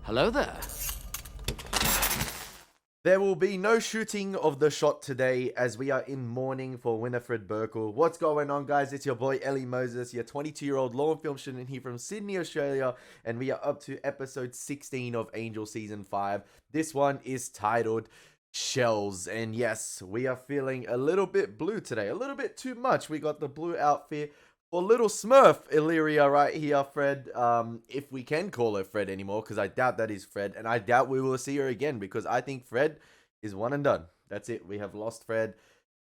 Hello there. There will be no shooting of the shot today as we are in mourning for Winifred Burkle. What's going on, guys? It's your boy Elie Moses, your 22-year-old law and film student here from Sydney, Australia, and we are up to episode 16 of Angel Season 5. This one is titled Shells, and yes, we are feeling a little bit blue today, a little bit too much. We got the blue outfit for little Smurf ILLYRIA right here, Fred, if we can call her Fred anymore, because I doubt that is Fred, and I doubt we will see her again, because I think Fred is one and done. That's it. We have lost Fred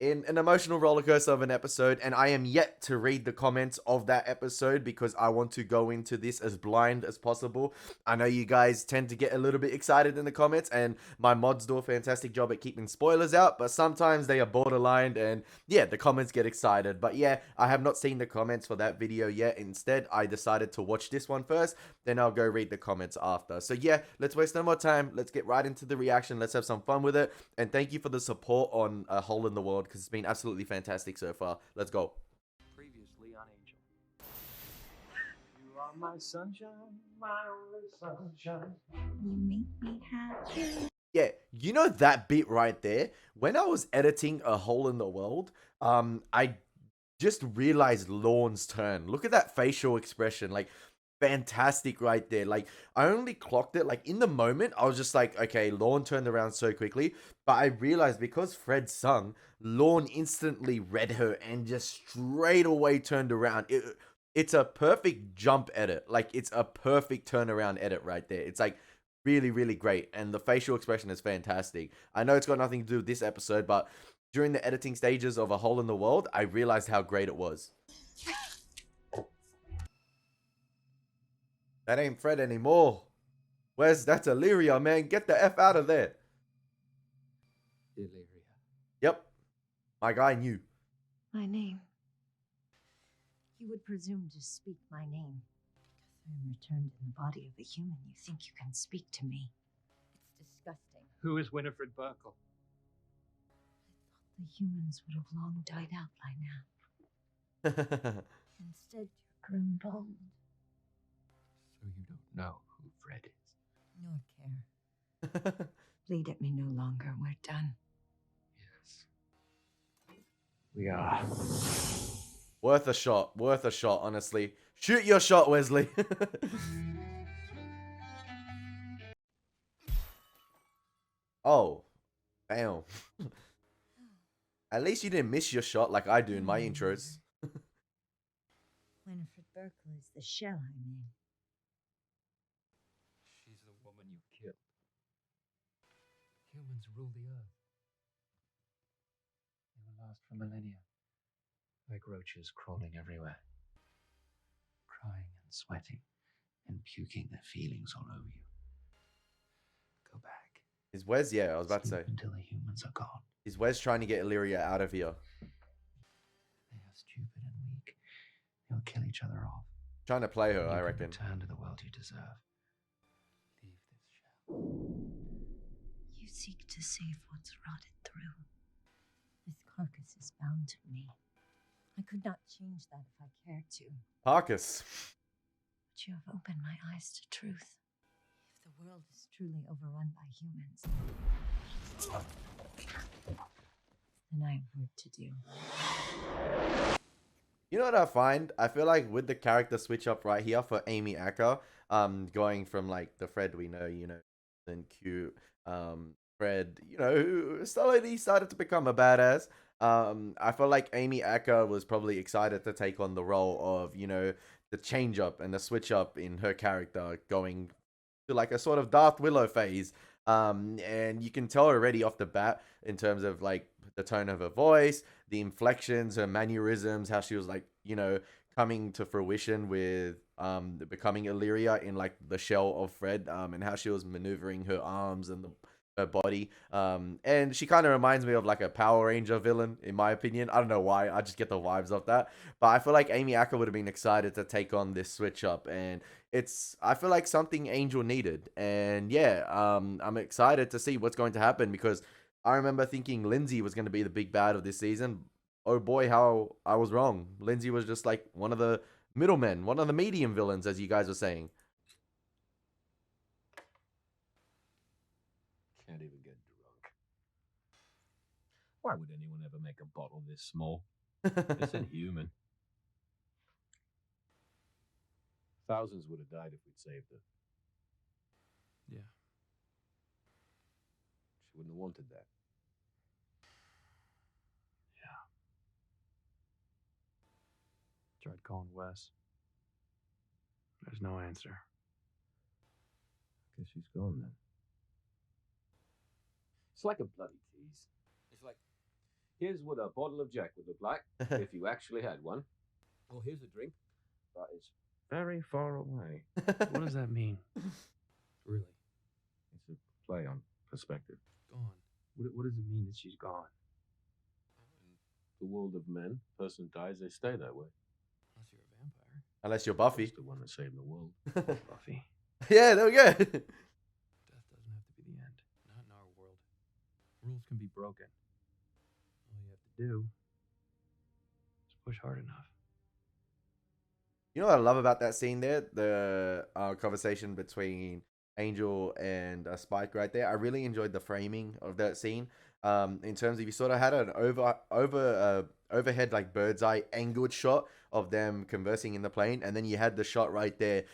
in an emotional rollercoaster of an episode, and I am yet to read the comments of that episode because I want to go into this as blind as possible. I know you guys tend to get a little bit excited in the comments, and my mods do a fantastic job at keeping spoilers out, but sometimes they are borderline, and yeah, the comments get excited. But yeah, I have not seen the comments for that video yet. Instead, I decided to watch this one first, then I'll go read the comments after. So yeah, let's waste no more time. Let's get right into the reaction. Let's have some fun with it, and thank you for the support on A Hole in the World, because it's been absolutely fantastic so far. Let's go. Previously on Angel. You are my sunshine, my only sunshine. You make me happy. Yeah, you know that bit right there? When I was editing A Hole in the World, I just realized Lorne's turn. Look at that facial expression. Like, fantastic right there. Like, I only clocked it, like, in the moment, I was just like, okay, Lorne turned around so quickly, but I realized because Fred sung, Lorne instantly read her and just straight away turned around. It's a perfect jump edit. Like, it's a perfect turnaround edit right there. It's like really, really great, and the facial expression is fantastic. I know it's got nothing to do with this episode, but during the editing stages of A Hole in the World, I realized how great it was. That ain't Fred anymore. That's ILLYRIA, man. Get the F out of there. ILLYRIA. Yep. My guy knew. My name. You would presume to speak my name. Because I am returned in the body of a human, you think you can speak to me. It's disgusting. Who is Winifred Burkle? The humans would have long died out by now. Instead, you've grown bold. So you don't know who Fred is? Nor care. Bleed at me no longer. We're done. Yes. We are. Worth a shot, honestly. Shoot your shot, Wesley. Oh, damn. At least you didn't miss your shot like I do in my intros. Winifred Burkle is the shell I made. She's the woman you killed. Humans rule the earth. They will last for millennia. Like roaches crawling everywhere. Crying and sweating and puking their feelings all over you. Go back. Is Wes? Yeah, I was about to say. Sleep until the humans are gone. Is Wes trying to get ILLYRIA out of here? They are stupid and weak. They'll kill each other off. Trying to play her, You I can reckon. return to the world you deserve. Leave this shell. You seek to save what's rotted through. This carcass is bound to me. I could not change that if I cared to. Parkus. But you have opened my eyes to truth. If the world is truly overrun by humans, then I have work to do. You know what I find? I feel like with the character switch up right here for Amy Acker, going from like the Fred we know, you know, and cute, Fred, you know, who slowly started to become a badass. I feel like Amy Acker was probably excited to take on the role of, you know, the change up and the switch up in her character, going to like a sort of Darth Willow phase. And you can tell already off the bat in terms of like the tone of her voice, the inflections, her mannerisms, how she was like, you know, coming to fruition with becoming ILLYRIA in like the shell of Fred, and how she was maneuvering her arms and her body. And she kind of reminds me of like a Power Ranger villain, in my opinion. I don't know why, I just get the vibes of that. But I feel like Amy Acker would have been excited to take on this switch up, and I feel like something Angel needed. And yeah, I'm excited to see what's going to happen, because I remember thinking Lindsay was going to be the big bad of this season. Oh boy, how I was wrong. Lindsay was just like one of the middlemen, one of the medium villains, as you guys were saying. can't even get drunk. Why would anyone ever make a bottle this small? It's inhuman. Thousands would have died if we'd saved her. Yeah. She wouldn't have wanted that. Yeah. Tried calling Wes. There's no answer. Guess she's gone then. It's like a bloody tease. It's like, here's what a bottle of Jack would look like if you actually had one. Well, here's a drink, but it's very far away. What does that mean? Really? It's a play on perspective. Gone. What does it mean that she's gone? In the world of men, person dies, they stay that way. Unless you're a vampire. Unless you're Buffy. That's the one that saved the world. Buffy. Yeah, there we go. Death doesn't have to be the end. Not in our world. Rules can be broken. All you have to do is push hard enough. You know what I love about that scene there? The conversation between Angel and Spike right there. I really enjoyed the framing of that scene. In terms of, you sort of had an overhead like bird's eye angled shot of them conversing in the plane, and then you had the shot right there,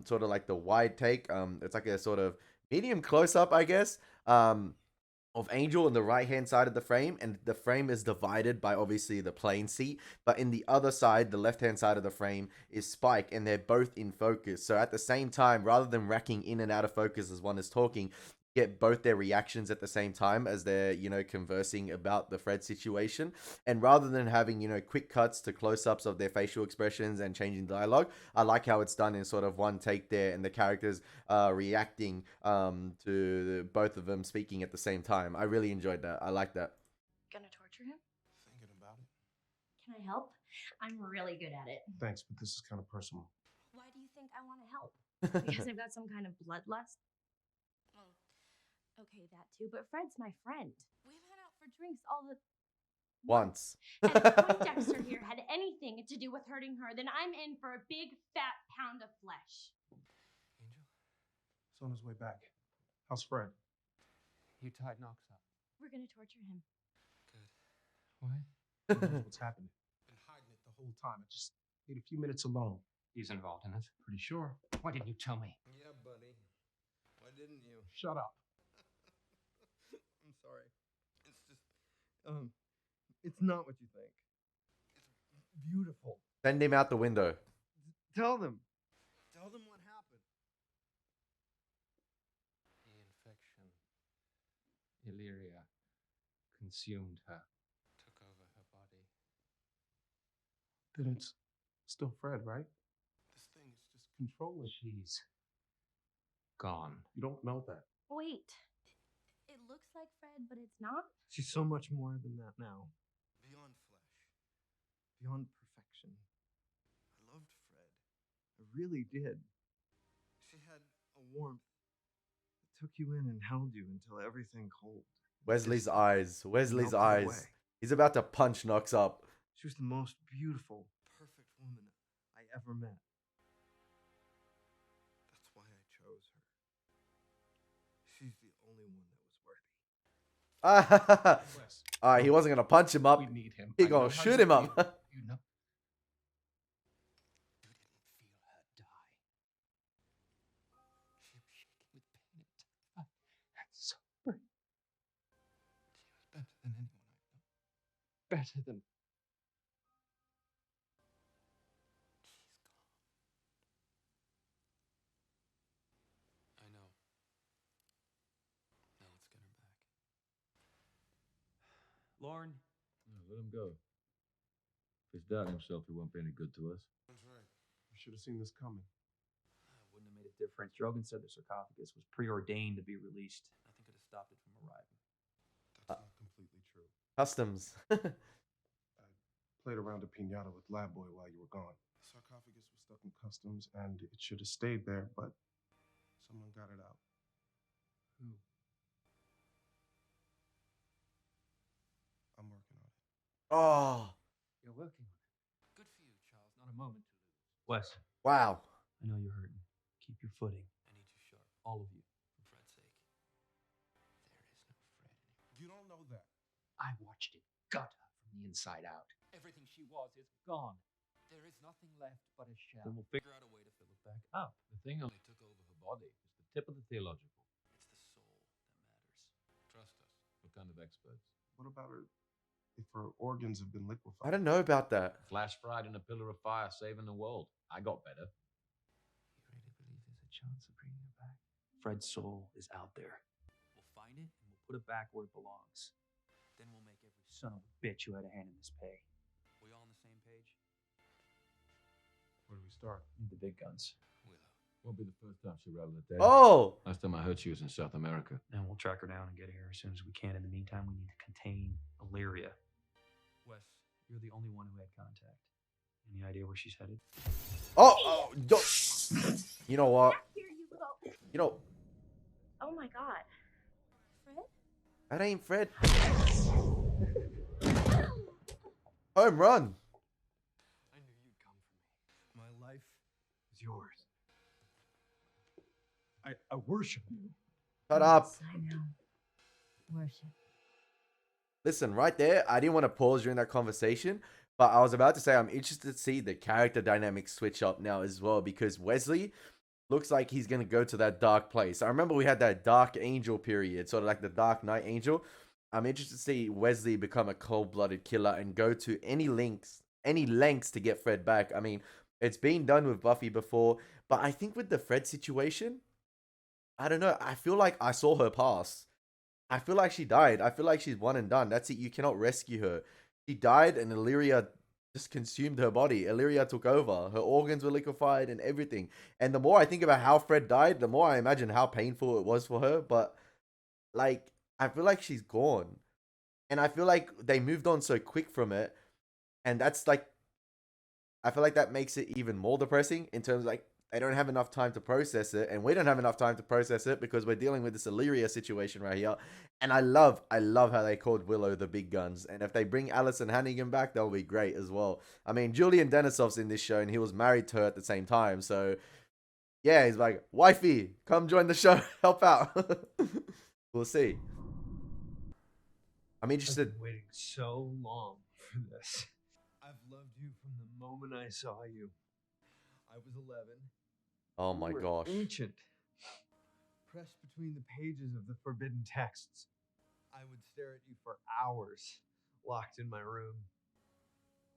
sort of like the wide take. It's like a sort of medium close up, I guess. Of Angel on the right hand side of the frame, and the frame is divided by obviously the plane seat, but in the other side, the left hand side of the frame, is Spike, and they're both in focus. So at the same time, rather than racking in and out of focus as one is talking, get both their reactions at the same time as they're, you know, conversing about the Fred situation. And rather than having, you know, quick cuts to close-ups of their facial expressions and changing dialogue, I like how it's done in sort of one take there, and the characters reacting to both of them speaking at the same time. I really enjoyed that. I like that. Gonna torture him? Thinking about it. Can I help? I'm really good at it. Thanks, but this is kind of personal. Why do you think I want to help? Because I've got some kind of bloodlust? Well, okay, that too, but Fred's my friend. We've hung out for drinks all the... Once. And if Poindexter here had anything to do with hurting her, then I'm in for a big fat pound of flesh. Angel? He's on his way back. How's Fred? You tied Knox up. We're gonna torture him. Good. Why? Who knows what's happening? Been hiding it the whole time. I just need a few minutes alone. He's involved in it. Pretty sure. Why didn't you tell me? Yeah, buddy. Why didn't you? Shut up. I'm sorry. It's just, it's not what you think. It's beautiful. Send him out the window. Tell them. Tell them what happened. The infection. ILLYRIA consumed her. Took over her body. Then it's still Fred, right? This thing is just controlling. She's gone. You don't know that. Wait. It looks like Fred, but it's not? She's so much more than that now. Beyond flesh. Beyond perfection. I loved Fred. I really did. She had a warmth that took you in and held you until everything cold. Wesley's eyes. Wesley's Melted eyes. away. He's about to punch Knox up. She was the most beautiful, perfect woman I ever met. That's why I chose her. She's the only one that was worthy. Wes, Alright, he wasn't gonna punch him up. we need him. He I know gonna how shoot you him up. feel. You know. You didn't feel her die. She was shaking with pain and terrified and suffering. She was better than anyone I know. Better than... She's gone. I know. Now let's get her back. Lauren. Let him go. If he's doubting himself, he won't be any good to us. That's right. We should have seen this coming. Wouldn't have made a difference. Drogon said the sarcophagus was preordained to be released. Nothing could have stopped it from arriving. That's not completely true. Customs. I played around a pinata with Lab Boy while you were gone. The sarcophagus was stuck in customs, and it should have stayed there, but someone got it out. Who? I'm working on it. Oh, You're working on it. Good for you, Charles. Not a moment to lose. Wes, wow. I know you're hurting. Keep your footing. I need you sharp. All of you. For Fred's sake. inside out. Everything she was is gone. There is nothing left but a shell. Then we'll figure out a way to fill it back up. The thing only took over her body. It's the tip of the theological. It's the soul that matters. Trust us. We're kind of experts. What about her if her organs have been liquefied? I don't know about that. Flash fried in a pillar of fire, saving the world. I got better. You really believe there's a chance of bringing it back? Fred's soul is out there. We'll find it and we'll put it back where it belongs. Then we'll make every son of a bitch who had a hand in this pay. We all on the same page? Where do we start? The big guns. Willow. Won't be the first time she rattled a day. Oh! Last time I heard she was in South America. And we'll track her down and get here as soon as we can. In the meantime, we need to contain ILLYRIA. Wes, you're the only one who had contact. Any idea where she's headed? Oh! You know what? Here you go. You know, Oh my God. Fred? that ain't Fred. Home run. I knew you'd come for me. My life is yours. I worship you. Shut up. Yes, I know. Worship. Listen, right there, I didn't want to pause during that conversation, but I was about to say I'm interested to see the character dynamics switch up now as well, because Wesley looks like he's going to go to that dark place. I remember we had that Dark Angel period, sort of like the Dark Knight Angel. I'm interested to see Wesley become a cold-blooded killer and go to any lengths to get Fred back. I mean, it's been done with Buffy before, but I think with the Fred situation, I don't know. I feel like I saw her pass. I feel like she died. I feel like she's one and done. That's it. You cannot rescue her. She died and ILLYRIA just consumed her body. ILLYRIA took over. Her organs were liquefied and everything. And the more I think about how Fred died, the more I imagine how painful it was for her. But, like, I feel like she's gone. And I feel like they moved on so quick from it. And that's, like, I feel like that makes it even more depressing in terms of, like, they don't have enough time to process it, and we don't have enough time to process it because we're dealing with this ILLYRIA situation right here. And I love how they called Willow the big guns. And if they bring Allison Hannigan back, that'll be great as well. I mean, Julian Denisov's in this show, and he was married to her at the same time. So, yeah, he's like, wifey, come join the show, help out. We'll see. I'm interested. I've been waiting so long for this. I've loved you from the moment I saw you. I was 11. Oh my You were gosh. Ancient. Pressed between the pages of the forbidden texts. I would stare at you for hours, locked in my room.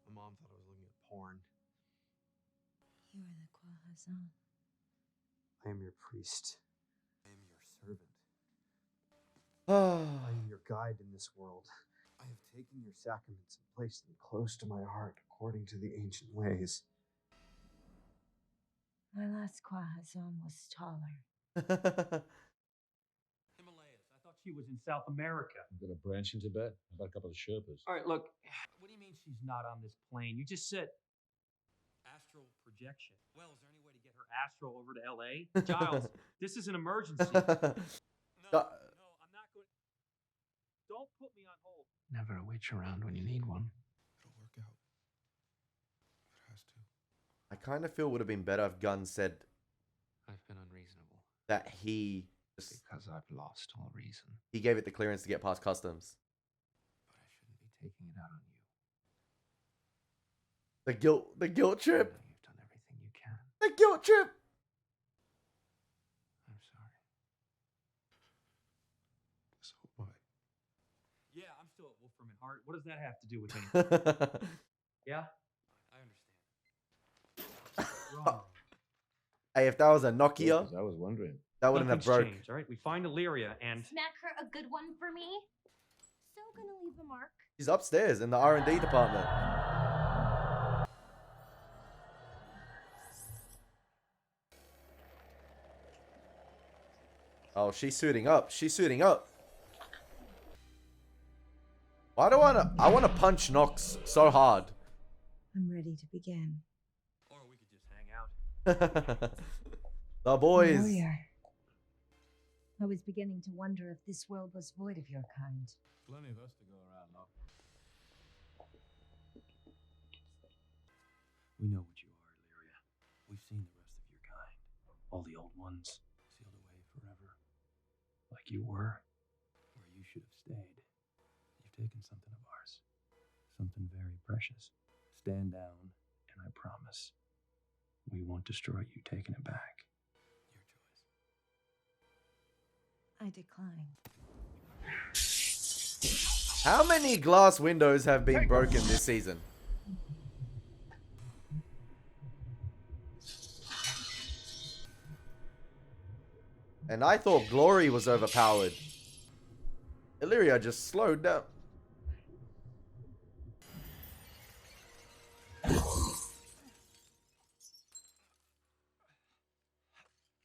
My mom thought I was looking at porn. You are the Quahazan. I am your priest. I am your servant. Oh, I am your guide in this world. I have taken your sacraments and placed them close to my heart according to the ancient ways. My last Quahazan was taller. Himalayas. I thought she was in South America. I've got a branch in Tibet. How about a couple of Sherpas? All right, look. What do you mean she's not on this plane? You just said astral projection. Well, is there any way to get her astral over to LA? Giles, this is an emergency. No, I'm not going. Don't put me on hold. Never a witch around when you need one. It'll work out. It has to. I kind of feel it would have been better if Gunn said I've been unreasonable that he just, because I've lost all reason. he gave it the clearance to get past customs. But I shouldn't be taking it out on you. The guilt I trip. know you've done everything you can. The guilt trip. I'm sorry. So am I. Yeah, I'm still at Wolfram and Hart. What does that have to do with anything? Yeah, I understand. Wrong. Hey, if that was a Nokia, I was wondering. that wouldn't have Nothing's broke. changed, all right? We find ILLYRIA and Smack her a good one for me. So gonna leave a mark. He's upstairs in the R&D department. Oh, she's suiting up. She's suiting up. Why do I want to punch Nox so hard? I'm ready to begin. or we could just hang out. The boys. Warrior. I was beginning to wonder if this world was void of your kind. Plenty of us to go around, love. We know what you are, ILLYRIA. We've seen the rest of your kind. All the old ones sealed away forever. Like you were. Where you should have stayed. You've taken something of ours. something very precious. Stand down, and I promise we won't destroy you taking it back. Your choice. I decline. How many glass windows have been broken this season? And I thought Glory was overpowered. ILLYRIA just slowed down.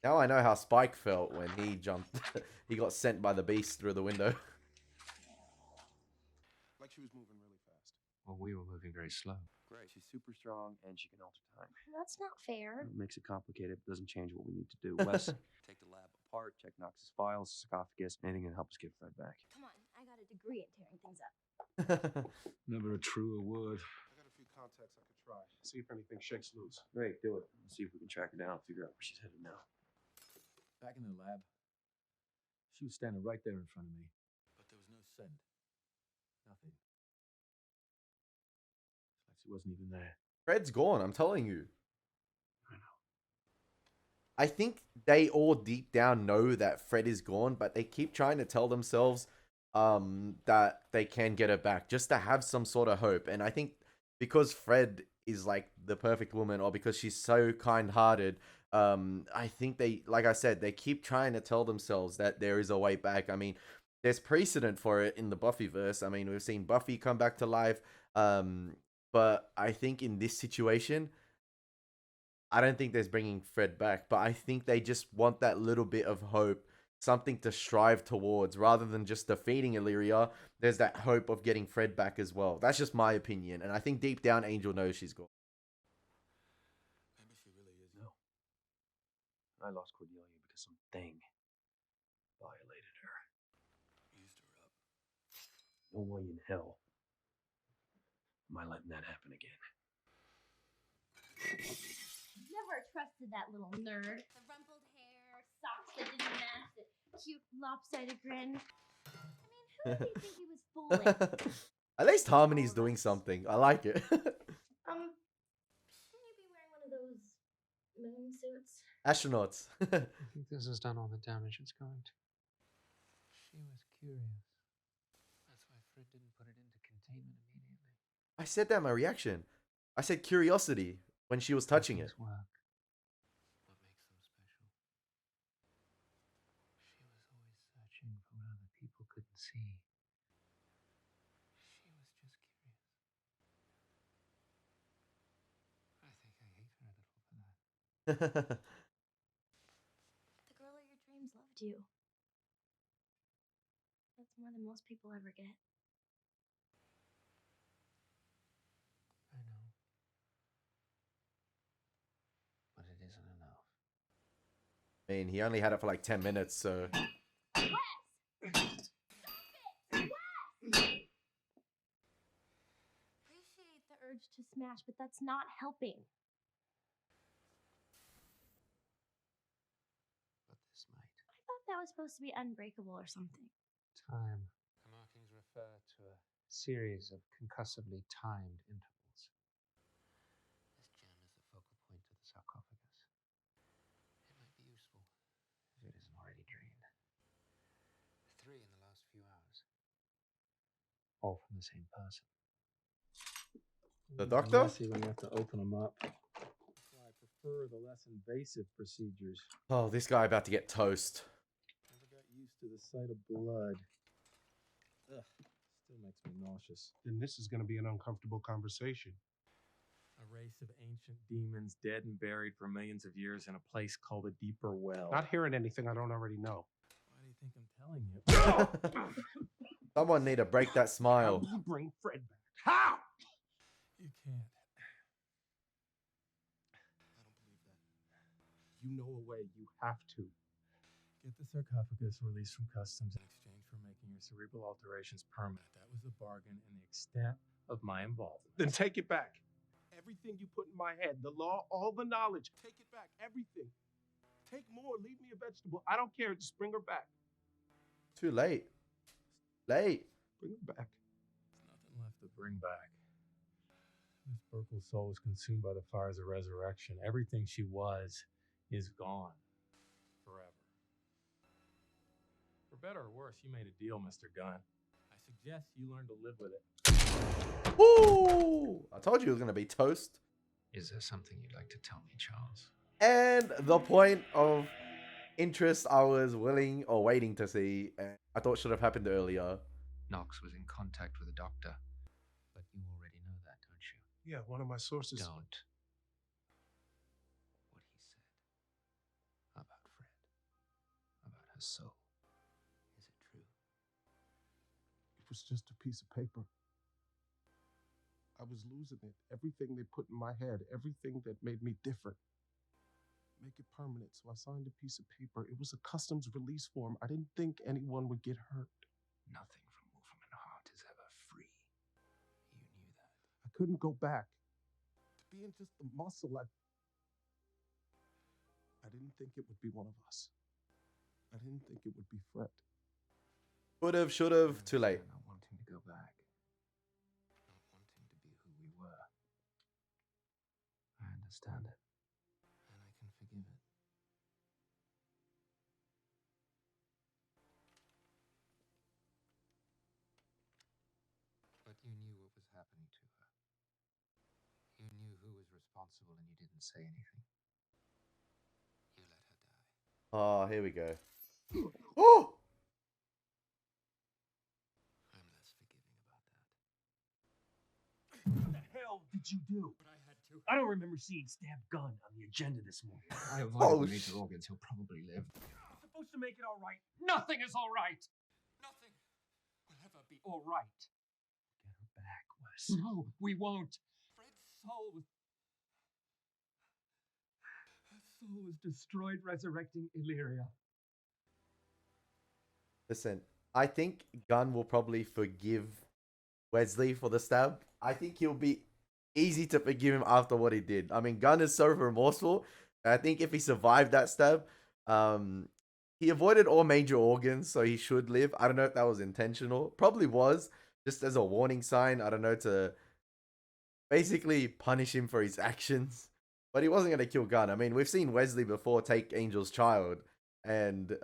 Now I know how Spike felt when he jumped. He got sent by the beast through the window. Like she was moving really fast. Well, we were moving very slow. Great. She's super strong, and she can alter time. That's not fair. It makes it complicated, but doesn't change what we need to do. Wes, take the lab apart, check Knox's files, sarcophagus, anything that helps get Fred back. Come on, I got a degree at tearing things up. Never a truer word. I got a few contacts I could try. See if anything shakes loose. Great, do it. Let's see if we can track her down and figure out where she's headed now. Back in the lab, she was standing right there in front of me, but there was no scent. Nothing. It's like she wasn't even there. Fred's gone, I'm telling you. I know. I think they all deep down know that Fred is gone, but they keep trying to tell themselves that they can get her back just to have some sort of hope. And I think because Fred is like the perfect woman, or because she's so kind-hearted, I think they, like I said, they keep trying to tell themselves that there is a way back. I mean, there's precedent for it in the Buffyverse. I mean, we've seen Buffy come back to life, but I think in this situation, I don't think there's bringing Fred back, but I think they just want that little bit of hope, something to strive towards, rather than just defeating ILLYRIA. There's that hope of getting Fred back as well. That's just my opinion, and I think deep down Angel knows she's gone. Maybe she really is. No. I lost Cordelia because something violated her. Used her up. No way in hell am I letting that happen again. Never trusted that little nerd. The rumpled hair, socks that didn't match, the cute lopsided grin. I mean, who did he think he was fooling? At least Harmony's doing something. I like it. Shouldn't you be wearing one of those moon suits? Astronauts. I think this has done all the damage it's going to. She was curious. That's why Fred didn't put it into containment immediately. I said that in my reaction. I said curiosity when she was touching it. Work. What makes them special? She was always searching for what other people couldn't see. She was just curious. I think I hate her a little for that. The girl of your dreams loved you. That's more than most people ever get. I know. But it isn't enough. I mean, he only had it for like 10 minutes, so... Wes! Stop it! Wes! Appreciate the urge to smash, but that's not helping. But this might. I thought that was supposed to be unbreakable or something. Time. The markings refer to a series of concussively timed intervals. This gem is the focal point of the sarcophagus. It might be useful if it isn't already drained. 3 in the last few hours. All from the same person. The doctor? Messy when you have to open them up. That's why I prefer the less invasive procedures. Oh, this guy about to get toast. Never got used to the sight of blood. Ugh, still makes me nauseous. Then this is going to be an uncomfortable conversation. A race of ancient demons dead and buried for millions of years in a place called a deeper well. Not hearing anything I don't already know. Why do you think I'm telling you? Someone need to break that smile. How do you bring Fred back? How? You can't. I don't believe that. You know a way. You have to. Get the sarcophagus released from customs in exchange for making your cerebral alterations permanent. That was the bargain and the extent of my involvement. Then take it back. Everything you put in my head, the law, all the knowledge, take it back. Everything. Take more. Leave me a vegetable. I don't care. Just bring her back. Too late. Late. Bring her back. There's nothing left to bring back. Miss Burkle's soul was consumed by the fires of resurrection. Everything she was is gone forever. For better or worse, you made a deal, Mr. Gunn. I suggest you learn to live with it. Woo! I told you it was gonna be toast. Is there something you'd like to tell me, Charles? And the point of interest I was willing or waiting to see, and I thought should have happened earlier. Knox was in contact with a doctor, but you already know that, don't you? Yeah, one of my sources. Don't. What he said about Fred, about her soul. Is it true? It was just a piece of paper. I was losing it. Everything they put in my head, everything that made me different. Make it permanent. So I signed a piece of paper. It was a customs release form. I didn't think anyone would get hurt. Nothing from Wolfram and Hart is ever free. You knew that. I couldn't go back. To being just a muscle, I didn't think it would be one of us. I didn't think it would be Fred. Could've, should've, too late. Not wanting to go back. Not wanting to be who we were. I understand it. And I can forgive it. But you knew what was happening to her. You knew who was responsible and you didn't say anything. You let her die. Oh, here we go. Oh! I'm less forgiving about that. What the hell did you do? But I had to. I don't remember seeing Stab Gun on the agenda this morning. I avoided the major organs. He'll probably live. You're supposed to make it all right. Nothing is all right. Nothing will ever be all right. Get her back, Wes. No, we won't. Fred's soul was... Her soul was destroyed resurrecting ILLYRIA. Listen, I think Gunn will probably forgive Wesley for the stab. I think he'll be easy to forgive him after what he did. I mean, Gunn is so remorseful. I think if he survived that stab, he avoided all major organs, so he should live. I don't know if that was intentional. Probably was, just as a warning sign. I don't know, to basically punish him for his actions. But he wasn't going to kill Gunn. I mean, we've seen Wesley before take Angel's child. And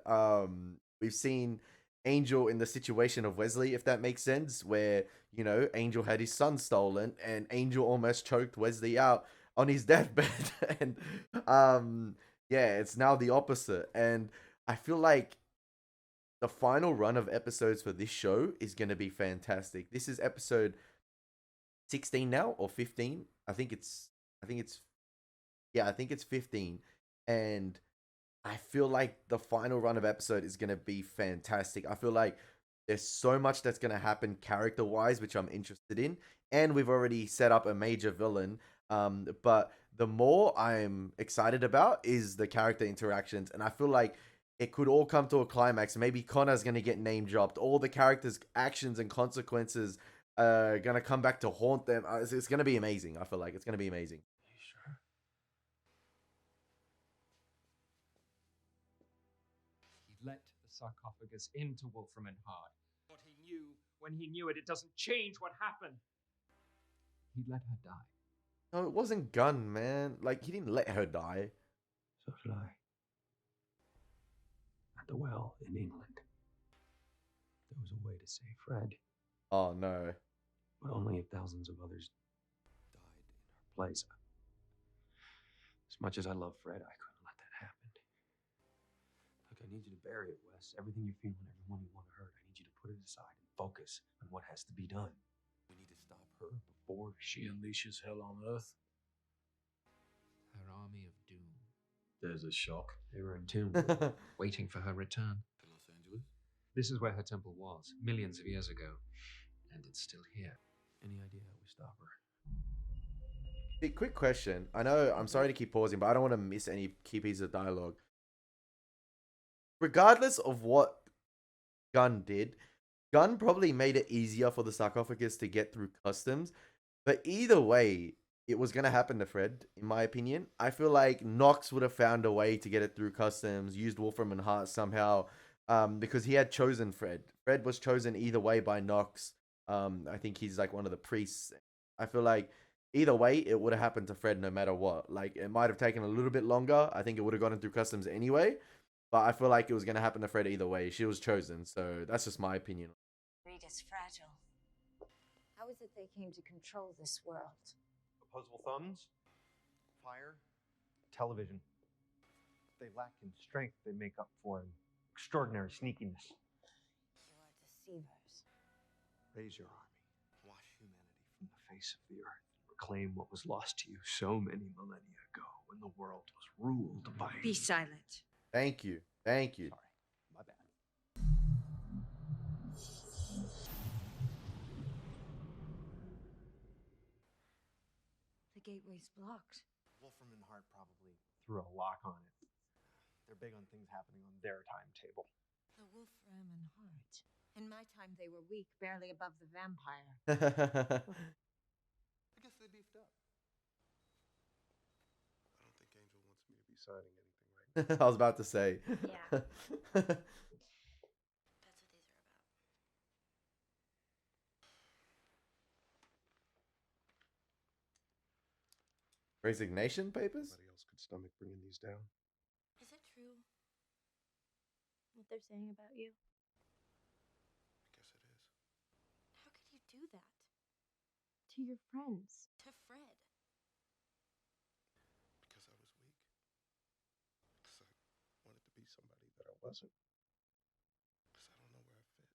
we've seen Angel in the situation of Wesley, if that makes sense, where, you know, Angel had his son stolen and Angel almost choked Wesley out on his deathbed. And yeah, it's now the opposite. And I feel like the final run of episodes for this show is going to be fantastic. This is episode 16 now, or 15. I think it's 15. And I feel like the final run of episode is going to be fantastic. I feel like there's so much that's going to happen character-wise, which I'm interested in. And we've already set up a major villain. But the more I'm excited about is the character interactions. And I feel like it could all come to a climax. Maybe Connor's going to get name dropped. All the characters' actions and consequences are going to come back to haunt them. It's going to be amazing. I feel like it's going to be amazing. Let the sarcophagus into Wolfram and Hart. What he knew, when he knew it, it doesn't change what happened. He let her die. No, it wasn't Gunn, man. Like, he didn't let her die. So did I. At the well in England. There was a way to save Fred. Oh, no. But only if thousands of others died in her place. As much as I love Fred, I couldn't let that happen. Look, I need you to bury it, Wes. Everything you're feeling, everyone you want to hurt, I need you to put it aside and focus on what has to be done. We need to stop her before she unleashes hell on Earth. Her army of doom. There's a shock. They were entombed, waiting for her return. To Los Angeles? This is where her temple was, millions of years ago. And it's still here. Any idea how we stop her? Hey, quick question. I know, I'm sorry to keep pausing, but I don't want to miss any key pieces of dialogue. Regardless of what Gunn did, Gunn probably made it easier for the sarcophagus to get through customs. But either way, it was going to happen to Fred, in my opinion. I feel like Knox would have found a way to get it through customs, used Wolfram and Hart somehow, because he had chosen Fred. Fred was chosen either way by Knox. I think he's like one of the priests. I feel like either way, it would have happened to Fred no matter what. Like, it might have taken a little bit longer. I think it would have gotten through customs anyway. But I feel like it was going to happen to Fred either way. She was chosen. So that's just my opinion. Reed is fragile. How is it they came to control this world? Opposable thumbs, fire, television. They lack in strength, they make up for in extraordinary sneakiness. You are deceivers. Raise your army, wash humanity from the face of the earth, and reclaim what was lost to you so many millennia ago when the world was ruled by... Be silent. Thank you. Thank you. Sorry, my bad. The gateway's blocked. Wolfram and Hart probably threw a lock on it. They're big on things happening on their timetable. The Wolfram and Hart. In my time, they were weak, barely above the vampire. I guess they beefed up. I don't think Angel wants me to be signing anything right now. I was about to say. Yeah. That's what these are about. Resignation papers? Nobody else could stomach bringing these down. Is it true what they're saying about you? I guess it is. How could you do that? To your friends? To Fred? Because I was weak. Because I wanted to be somebody that I wasn't. Because I don't know where I fit.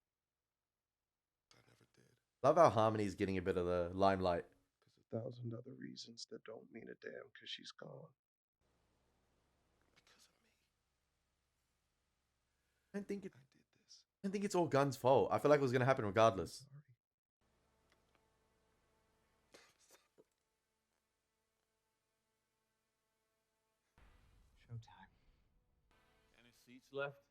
I never did. Love how Harmony's getting a bit of the limelight. Because 1,000 other reasons that don't mean a damn because she's gone. I don't think I did this. I don't think it's all Gunn's fault. I feel like it was gonna happen regardless. Showtime. Any seats left?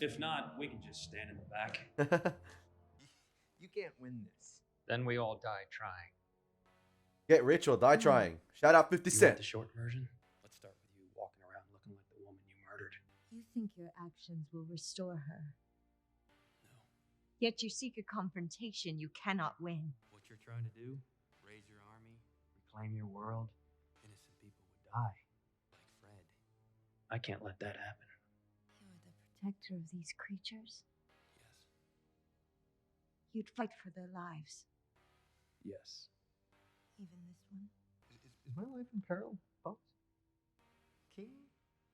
If not, we can just stand in the back. You can't win this. Then we all die trying. Get rich or die trying. Shout out 50 You want Cent. the short version? Let's start with you walking around looking like the woman you murdered. You think your actions will restore her. No. Yet you seek a confrontation you cannot win. What you're trying to do, raise your army, reclaim your world, innocent people would die. Like Fred. I can't let that happen. You are the protector of these creatures. Yes. You'd fight for their lives. Yes. Even this one. Is my life in peril, folks? King?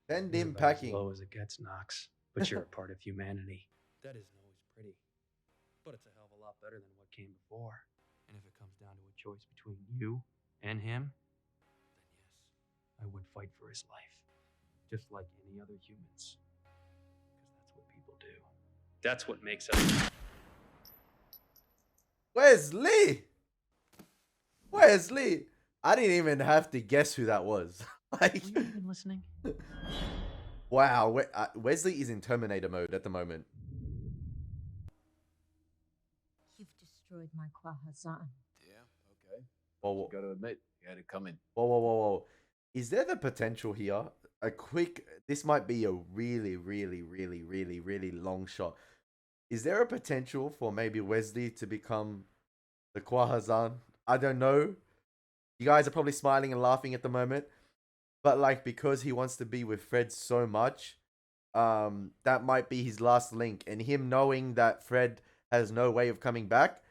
Send You're him about packing. As low as it gets, Knox. But you're a part of humanity. That isn't always pretty. But it's a hell of a lot better than what came before. And if it comes down to a choice between you and him, then yes, I would fight for his life. Just like any other humans. Because that's what people do. That's what makes us... Where's Lee? Where's Lee? I didn't even have to guess who that was. Like, Have you been listening? wow, Wesley is in Terminator mode at the moment. You've destroyed my Kwahazan. Yeah, okay. Whoa, Got to admit, you had it coming. whoa. Is there the potential here? A quick, this might be a really long shot. Is there a potential for maybe Wesley to become the Kwahazan? I don't know. You guys are probably smiling and laughing at the moment. But like, because he wants to be with Fred so much, that might be his last link. And him knowing that Fred has no way of coming back.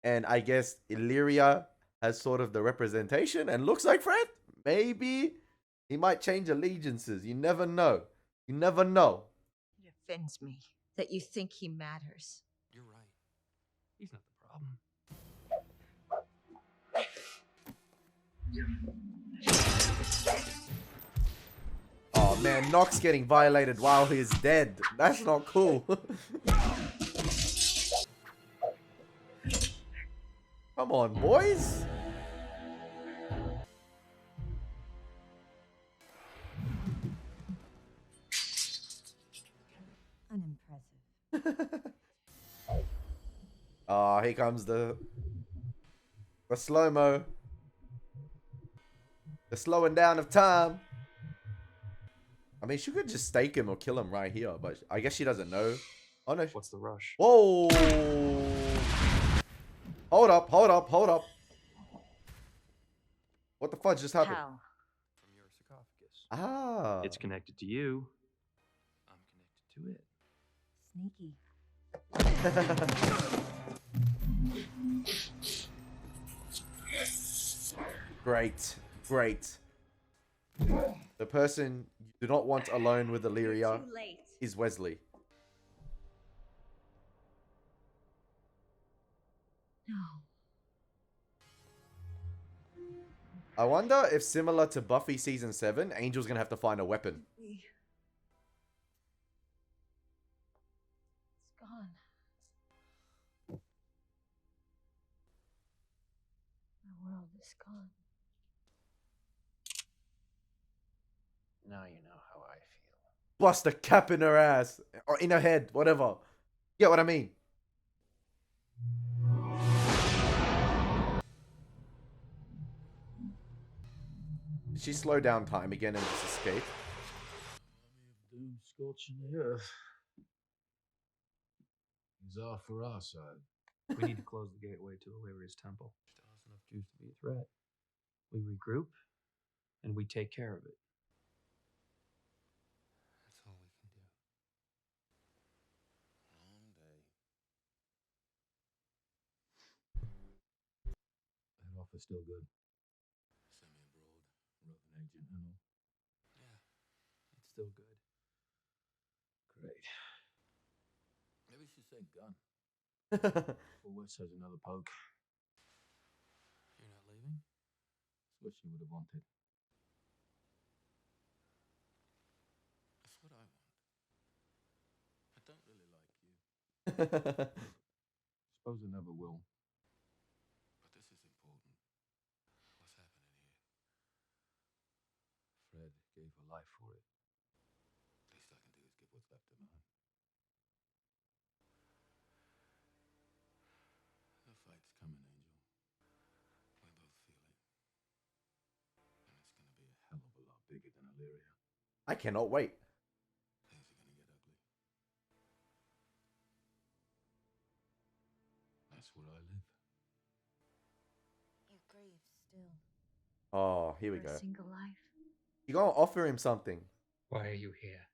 And I guess ILLYRIA has sort of the representation and looks like Fred. Maybe he might change allegiances. You never know. You never know. It offends me that you think he matters. You're right. He's not the problem. Oh man, Nox getting violated while he's dead. That's not cool. Come on, boys. Unimpressive. Oh, here comes the slow-mo. The slowing down of time. I mean, she could just stake him or kill him right here, but I guess she doesn't know. Oh no. What's the rush? Whoa. Hold up. What the fudge just happened? How? From your sarcophagus. Ah. It's connected to you. I'm connected Sneaky. Great. Great. The person you do not want alone with ILLYRIA Too late. is Wesley. No. I wonder if, similar to Buffy season 7, Angel's gonna have to find a weapon. It's gone. My world is gone. Now you know how I feel. Bust a cap in her ass. Or in her head. Whatever. Get what I mean? Did she slow down time again and just escape? Doom scorching the earth. He's off for our side. We need to close the gateway to ILLYRIA's temple. Still has enough juice to be a threat. We regroup, and we take care of it. That's all we can do. Long day. That offer's still good. Send me abroad. Roving agent and all. Yeah, it's still good. Great. Maybe she said gun. Before West has another poke. You're not leaving? That's what she would have wanted. That's what I want. I don't really like you. Suppose I never will. But this is important. What's happening here? Fred gave her life for it. Least I can do is give what's left of mine. The fight's coming, Angel. We both feel it. And it's gonna be a hell of a lot bigger than ILLYRIA. I cannot wait. Things are gonna get ugly. That's where I live. You grieve still. Oh, here we For a go. single life. You gotta offer him something. Why are you here?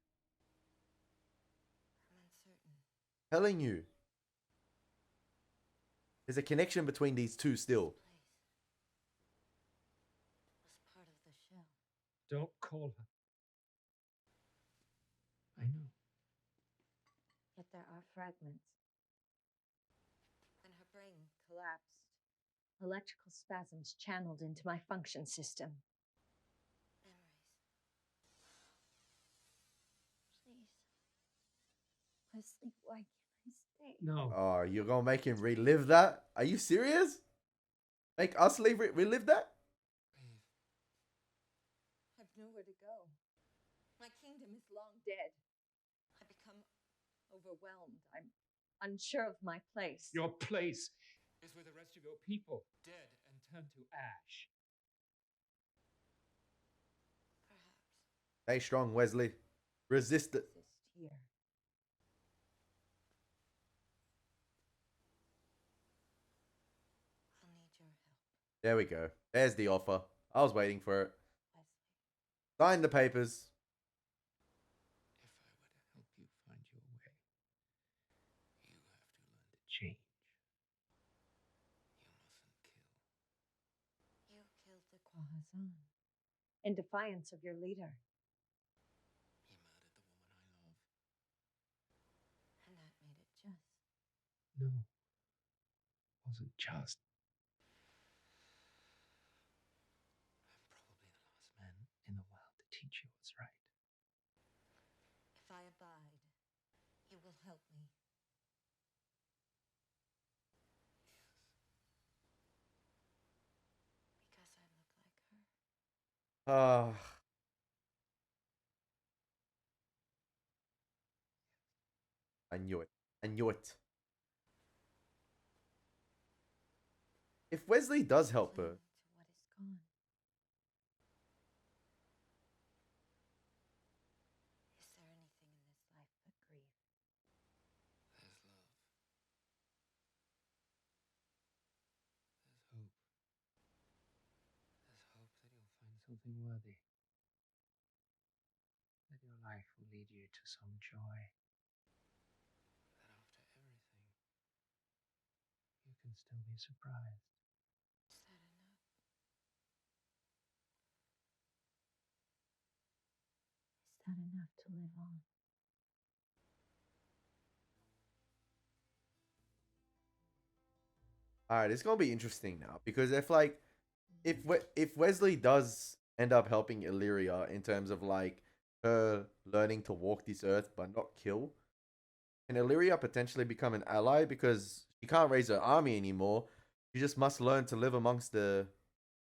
I'm uncertain. Telling you. There's a connection between these two still. Was part of the shell. Don't call her. I know. Yet there are fragments. When her brain collapsed, electrical spasms channeled into my function system. Memories. Please. Wesley, why can't I stay? No. Oh, you're gonna make him relive that? Are you serious? Make us relive that? I've nowhere to go. My kingdom is long dead. I become overwhelmed. I'm unsure of my place. Your place is where the rest of your people dead and turned to ash. Perhaps. Stay strong, Wesley. Resist it. Exist here. I'll need your help. There we go. There's the offer. I was waiting for it. Wesley. Sign the papers. If I were to help you find your way, you have to learn to change. You mustn't kill. You killed the Kwahazan in defiance of your leader. You murdered the woman I love. And that made it just. No. Wasn't just. I'm probably the last man in the world to teach you what's right. If I abide, you will help me. Because I look like her. Ah. I knew it. I knew it. If Wesley does help her, Cling to what is gone. Is there anything in this life but grief? There's love. There's hope. There's hope that something worthy. That your life will lead you to some joy. That after everything, you can still be surprised. Is that enough to live on? All right, it's gonna be interesting now because if Wesley does end up helping Illyria in terms of like her learning to walk this earth but not kill, can Illyria potentially become an ally because she can't raise her army anymore? She just must learn to live amongst the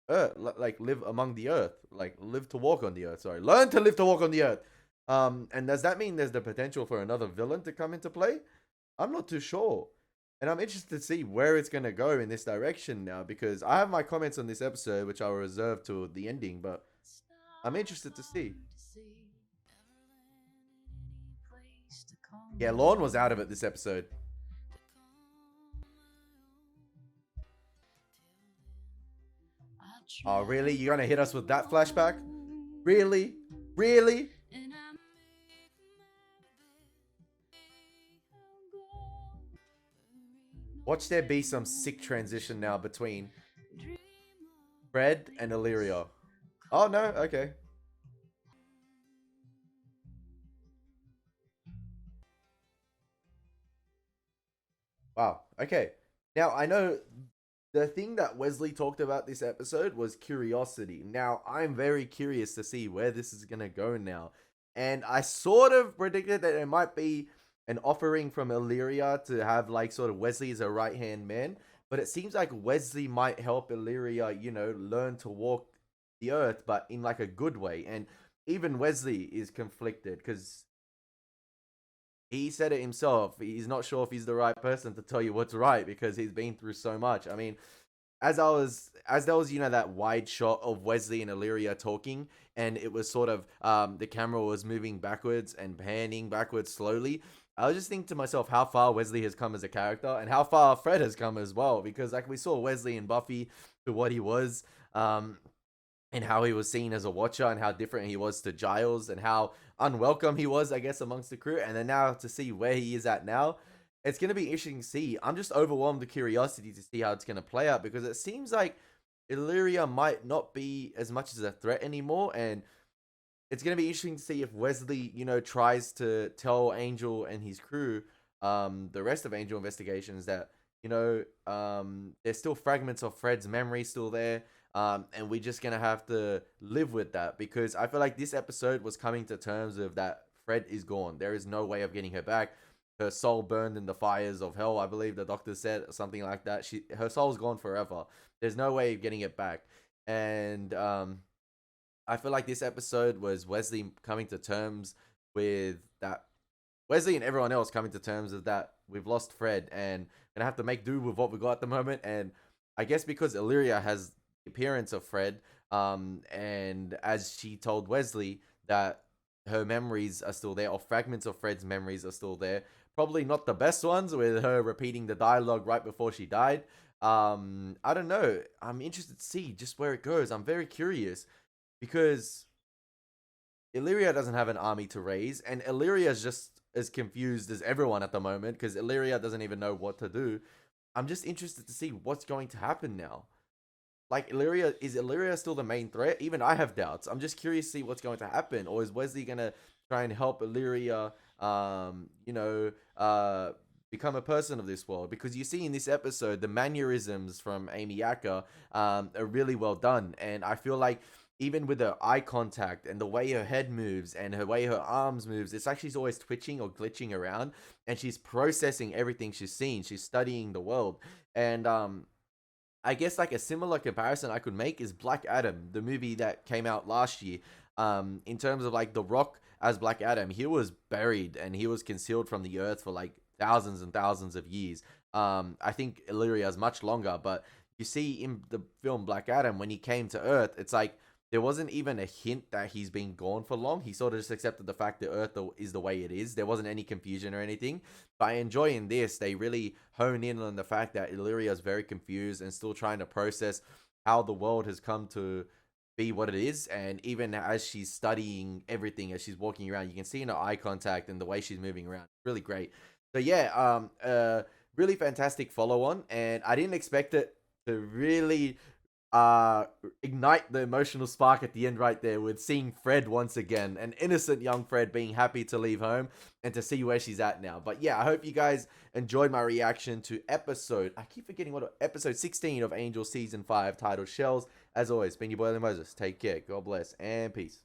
earth, like live among the earth, like live to walk on the earth. Sorry, learn to live to walk on the earth. And does that mean there's the potential for another villain to come into play? I'm not too sure. And I'm interested to see where it's going to go in this direction now because I have my comments on this episode, which I'll reserve to the ending, but I'm interested to see. Yeah, Lorne was out of it this episode. Oh, really? You're going to hit us with that flashback? Really? Really? Watch there be some sick transition now between Fred and Illyria. Oh, no? Okay. Wow. Okay. Now, I know the thing that Wesley talked about this episode was curiosity. Now, I'm very curious to see where this is going to go now. And I sort of predicted that it might be an offering from Illyria to have like sort of Wesley as a right-hand man. But it seems like Wesley might help Illyria, you know, learn to walk the earth, but in like a good way. And even Wesley is conflicted because he said it himself. He's not sure if he's the right person to tell you what's right because he's been through so much. I mean, as there was, you know, that wide shot of Wesley and Illyria talking, and it was sort of the camera was moving backwards and panning backwards slowly. I was just thinking to myself how far Wesley has come as a character and how far Fred has come as well, because like we saw Wesley and Buffy to what he was, and how he was seen as a watcher and how different he was to Giles and how unwelcome he was, I guess, amongst the crew. And then now to see where he is at now, it's going to be interesting to see. I'm just overwhelmed with curiosity to see how it's going to play out because it seems like Illyria might not be as much as a threat anymore. And it's going to be interesting to see if Wesley, you know, tries to tell Angel and his crew, the rest of Angel Investigations, that, you know, there's still fragments of Fred's memory still there. And we're just going to have to live with that because I feel like this episode was coming to terms with that Fred is gone. There is no way of getting her back. Her soul burned in the fires of hell, I believe the doctor said, or something like that. Her soul's gone forever. There's no way of getting it back. And I feel like this episode was Wesley coming to terms with that. Wesley and everyone else coming to terms with that. We've lost Fred and gonna have to make do with what we got at the moment. And I guess because Illyria has appearance of Fred, and as she told Wesley that her memories are still there, or fragments of Fred's memories are still there, probably not the best ones, with her repeating the dialogue right before she died. I don't know. I'm interested to see just where it goes. I'm very curious because Illyria doesn't have an army to raise, and Illyria is just as confused as everyone at the moment because Illyria doesn't even know what to do. I'm just interested to see what's going to happen now. Like, is Illyria still the main threat? Even I have doubts. I'm just curious to see what's going to happen. Or is Wesley going to try and help Illyria, become a person of this world? Because you see in this episode, the mannerisms from Amy Acker are really well done. And I feel like even with her eye contact and the way her head moves and the way her arms moves, it's like she's always twitching or glitching around. And she's processing everything she's seen. She's studying the world. And, I guess like a similar comparison I could make is Black Adam, the movie that came out last year. In terms of like The Rock as Black Adam, he was buried and he was concealed from the earth for like thousands and thousands of years. I think Illyria is much longer, but you see in the film Black Adam, when he came to Earth, it's like there wasn't even a hint that he's been gone for long. He sort of just accepted the fact that Earth is the way it is. There wasn't any confusion or anything. But I enjoy in this, they really hone in on the fact that Illyria is very confused and still trying to process how the world has come to be what it is. And even as she's studying everything, as she's walking around, you can see in her eye contact and the way she's moving around. Really great. So yeah, really fantastic follow on, and I didn't expect it to really ignite the emotional spark at the end right there with seeing Fred once again, an innocent young Fred being happy to leave home and to see where she's at now. But yeah, I hope you guys enjoyed my reaction to I keep forgetting episode 16 of Angel Season 5 titled Shells. As always, been your boy Elie Moses. Take care, God bless, and peace.